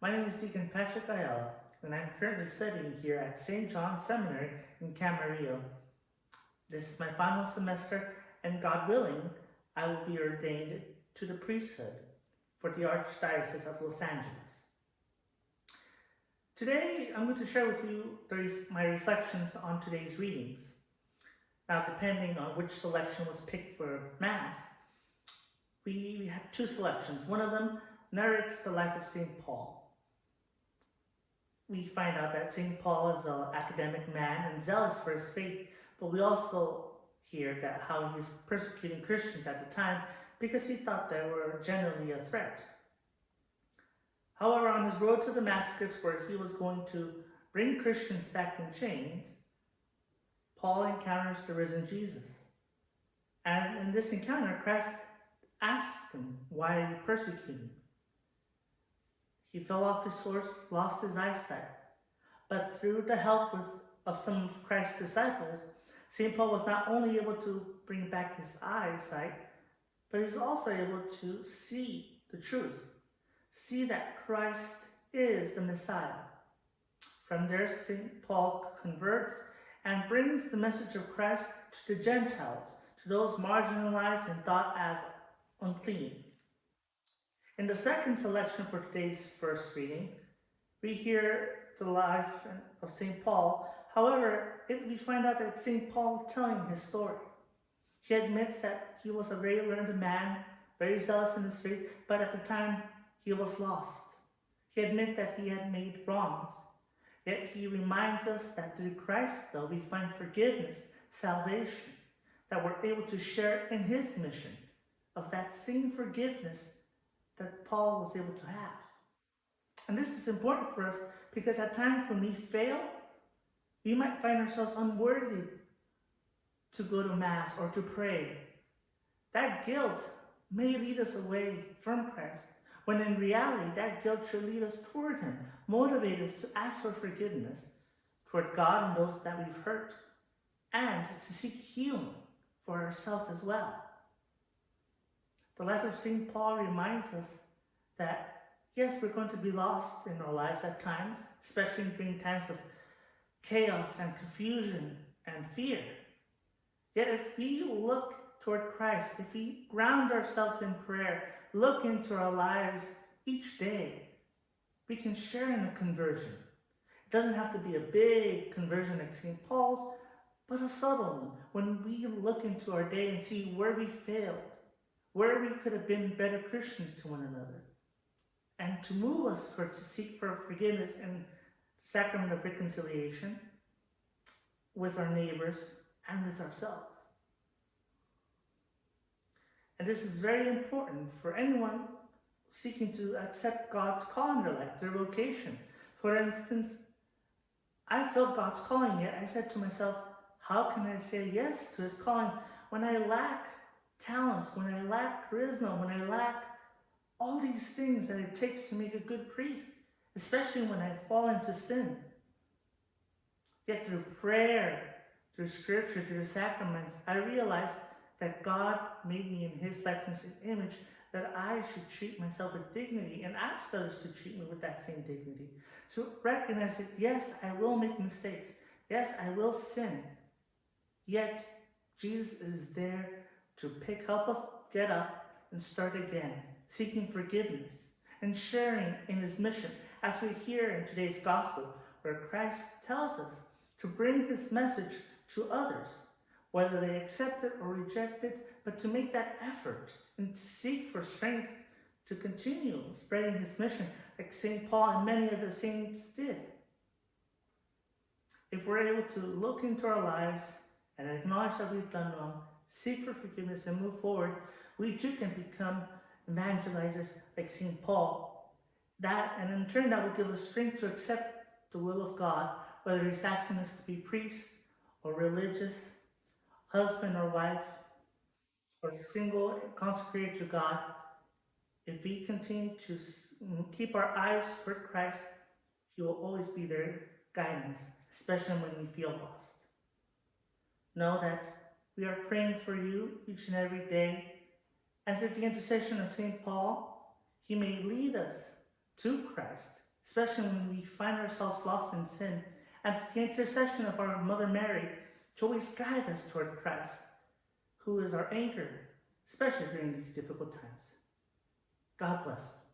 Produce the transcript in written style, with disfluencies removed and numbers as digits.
My name is Deacon Patrick, and I'm currently studying here at St. John's Seminary in Camarillo. This is my final semester, and God willing, I will be ordained to the priesthood for the Archdiocese of Los Angeles. Today, I'm going to share with you my reflections on today's readings. Now, depending on which selection was picked for Mass, we have two selections. One of them narrates the life of St. Paul. We find out that St. Paul is an academic man and zealous for his faith, but we also hear that how he was persecuting Christians at the time because he thought they were generally a threat. However, on his road to Damascus, where he was going to bring Christians back in chains, Paul encounters the risen Jesus. And in this encounter, Christ asks him, "Why are you persecuting?" He fell off his horse, lost his eyesight. But through the help of some of Christ's disciples, St. Paul was not only able to bring back his eyesight, but he was also able to see the truth, see that Christ is the Messiah. From there, St. Paul converts and brings the message of Christ to the Gentiles, to those marginalized and thought as unclean. In the second selection for today's first reading, we hear the life of St. Paul. However, we find out that St. Paul telling his story. He admits that he was a very learned man, very zealous in his faith, but at the time he was lost. He admits that he had made wrongs. Yet he reminds us that through Christ, though, we find forgiveness, salvation, that we're able to share in his mission of that same forgiveness that Paul was able to have. And this is important for us because at times when we fail, we might find ourselves unworthy to go to Mass or to pray. That guilt may lead us away from Christ, when in reality that guilt should lead us toward him, motivate us to ask for forgiveness toward God and those that we've hurt, and to seek healing for ourselves as well. The life of St. Paul reminds us that, yes, we're going to be lost in our lives at times, especially during times of chaos and confusion and fear. Yet if we look toward Christ, if we ground ourselves in prayer, look into our lives each day, we can share in the conversion. It doesn't have to be a big conversion like St. Paul's, but a subtle one. When we look into our day and see where we failed, where we could have been better Christians to one another, and to move us towards to seek for forgiveness and the sacrament of reconciliation with our neighbors and with ourselves. And this is very important for anyone seeking to accept God's call in their life, their vocation. For instance, I felt God's calling, yet I said to myself, how can I say yes to his calling when I lack talents, when I lack charisma, when I lack all these things that it takes to make a good priest, especially when I fall into sin. Yet through prayer, through scripture, through the sacraments, I realized that God made me in his likeness and image, that I should treat myself with dignity and ask others to treat me with that same dignity. To recognize that, yes, I will make mistakes. Yes, I will sin. Yet Jesus is there to help us get up and start again, seeking forgiveness and sharing in his mission, as we hear in today's gospel, where Christ tells us to bring his message to others, whether they accept it or reject it, but to make that effort and to seek for strength to continue spreading his mission like St. Paul and many of the saints did. If we're able to look into our lives and acknowledge that we've done wrong, seek for forgiveness and move forward, we too can become evangelizers like St. Paul. And in turn, that will give us strength to accept the will of God, whether he's asking us to be priests or religious, husband or wife, or single, consecrated to God. If we continue to keep our eyes toward Christ, he will always be there guiding us, especially when we feel lost. Know that we are praying for you each and every day, and through the intercession of St. Paul, he may lead us to Christ especially when we find ourselves lost in sin, and the intercession of our Mother Mary to always guide us toward Christ, who is our anchor, especially during these difficult times. God bless.